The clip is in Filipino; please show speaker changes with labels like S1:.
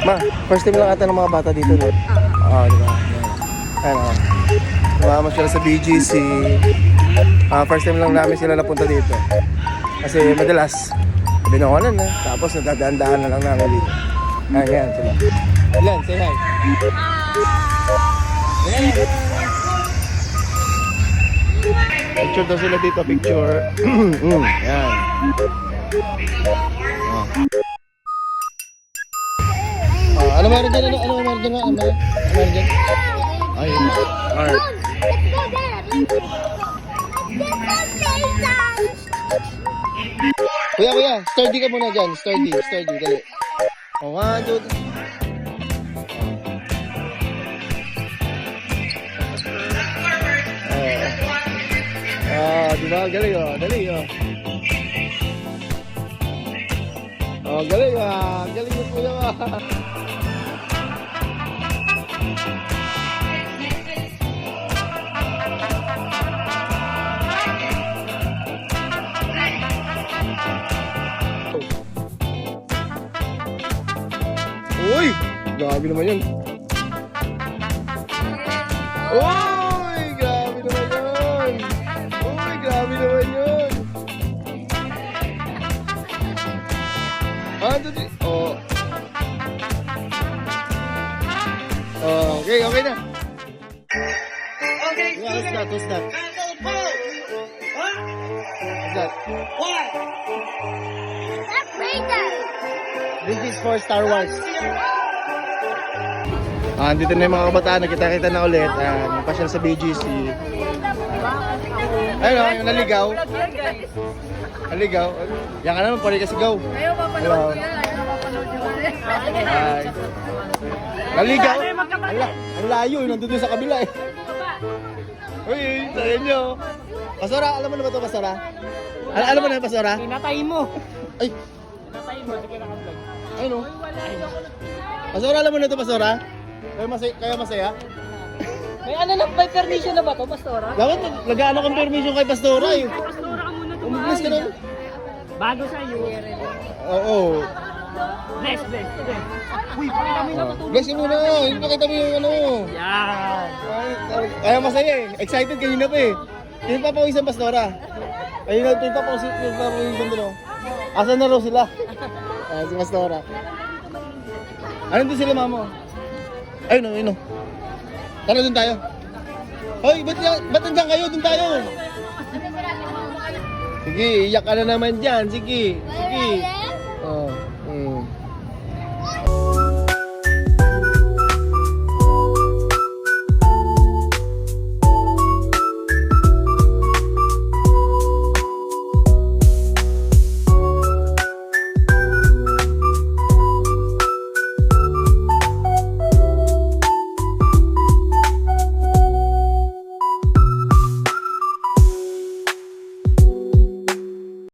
S1: Ma, first time lang ata ng mga bata dito, no? Oo, di ba? Ano? Tumamas sila sa BGC. First time lang namin sila napunta dito. Kasi madalas, binawanan na. Tapos nadadaan-daan na lang namin dito. Ayan sila. Ilan, say hi. Picture daw sila dito, picture. Yan. Ano meron dyan? Ano meron dyan? Ano meron dyan? Ayun. Alright. Kuya, sturdy ka muna dyan. Sturdy, dali. Oh, 1, 2, 3. Diba? Galing, oh. Dali, oh. Oh, galing, ah. Galing mo, kuya, ah. Uy! Grabe naman yun. Uy! Grabe naman yun. Uy! Grabe naman yun. Oh. Oh, okay na.
S2: Okay.
S1: Yeah, what's that?
S2: What's that? What?
S1: This is for Star Wars. Andito na yung mga kabataan, nakita-kita na ulit. Napasyal sa BGC. Ayun o, yung naligaw. Naligaw. Yan ka naman, pari kasi gaw.
S3: Ayaw papanood ko yan. Ayaw papanood ko yan.
S1: Ay. Naligaw. Ang layo, nandun sa kabila eh. Uy, sa inyo. Pastora, alam mo na ba ito, Pastora? Alam mo na yung Pastora?
S3: Pinatay mo.
S1: Ay,
S3: Pinatay mo. Hindi ka nakablog.
S1: ayun o. Pastora, alam mo na ito, Pastora? Kaya masaya?
S3: May ano na, may permission na ba to, Pastora?
S1: Dapat nag-ano kang permission kay Pastora eh.
S3: Pastora ka muna
S1: Umuglis ka na.
S3: Bago sa'yo.
S1: Oo.
S3: Bless. Uy, pakita mo yung natutulog.
S1: Bless mo na. Ipakita mo yung ano.
S3: Yan.
S1: Kaya masaya eh. Excited kanina pa eh. Yung papawisan, Pastora. Ayun na, yung papawisan doon. Asan na raw sila? Si Pastora. Ano doon sila, mamo? Ayun o. Tara doon tayo. Hoy, ba't nandiyan kayo? Doon tayo. Sige, iyak ka na naman dyan. Sige. Oh.